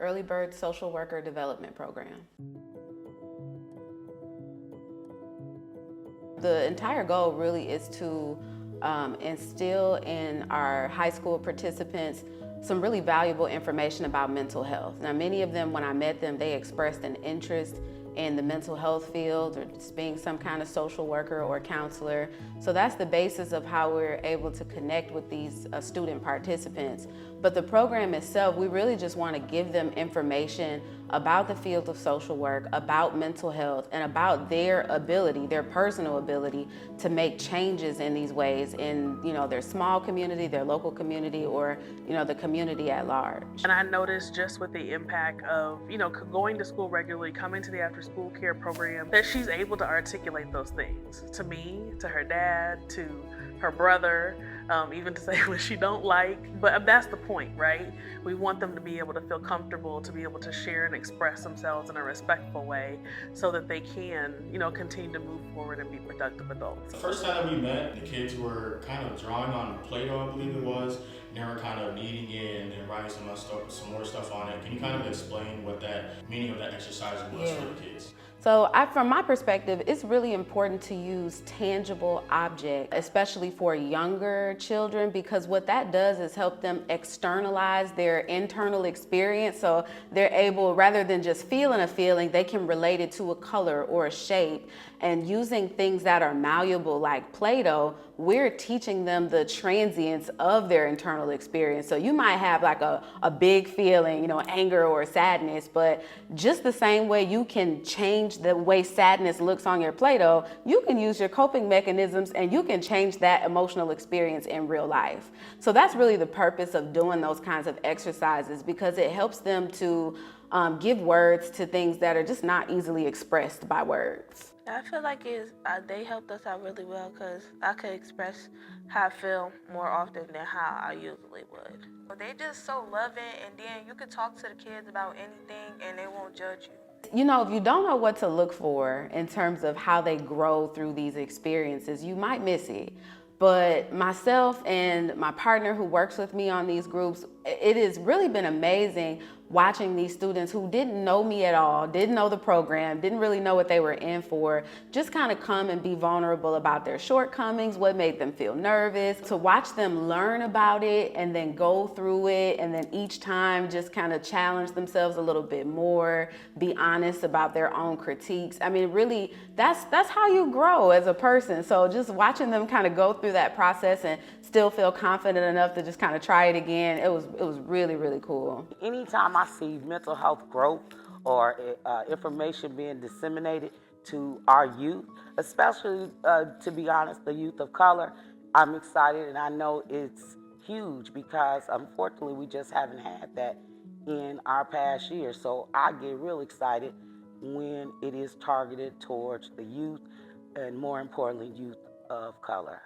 Early Bird Social Worker Development Program. The entire goal really is to instill in our high school participants some really valuable information about mental health. Now, many of them, when I met them, they expressed an interest in the mental health field or just being some kind of social worker or counselor. So that's the basis of how we're able to connect with these student participants. But the program itself, we really just want to give them information about the field of social work, about mental health, and about their ability, their personal ability to make changes in these ways in, their small community, their local community, or, the community at large. And I noticed just with the impact of, going to school regularly, coming to the after-school care program, that she's able to articulate those things to me, to her dad, to her brother, even to say what she don't like. But that's the point, right? We want them to be able to feel comfortable, to be able to share and express themselves in a respectful way so that they can, continue to move forward and be productive adults. The first time that we met, the kids were kind of drawing on Play-Doh, I believe it was, and they were kind of kneading it and then writing some more stuff on it. Can you kind of explain what that meaning of that exercise was for the kids? So from my perspective, it's really important to use tangible objects, especially for younger children, because what that does is help them externalize their internal experience. So they're able, rather than just feeling a feeling, they can relate it to a color or a shape. And using things that are malleable like Play-Doh, we're teaching them the transience of their internal experience. So you might have like a big feeling, anger or sadness, but just the same way you can change the way sadness looks on your Play-Doh, you can use your coping mechanisms and you can change that emotional experience in real life. So that's really the purpose of doing those kinds of exercises, because it helps them to give words to things that are just not easily expressed by words. I feel like they helped us out really well because I could express how I feel more often than how I usually would. They just so loving, and then you could talk to the kids about anything and they won't judge you. If you don't know what to look for in terms of how they grow through these experiences, you might miss it. But myself and my partner who works with me on these groups, it has really been amazing watching these students who didn't know me at all, didn't know the program, didn't really know what they were in for, just kind of come and be vulnerable about their shortcomings, what made them feel nervous, to watch them learn about it and then go through it, and then each time just kind of challenge themselves a little bit more, be honest about their own critiques. I mean, really, that's how you grow as a person. So just watching them kind of go through that process and still feel confident enough to just kind of try it again, it was really, really cool. Anytime I see mental health growth or information being disseminated to our youth, especially, to be honest, the youth of color, I'm excited, and I know it's huge because unfortunately we just haven't had that in our past year. So I get real excited when it is targeted towards the youth, and more importantly, youth of color.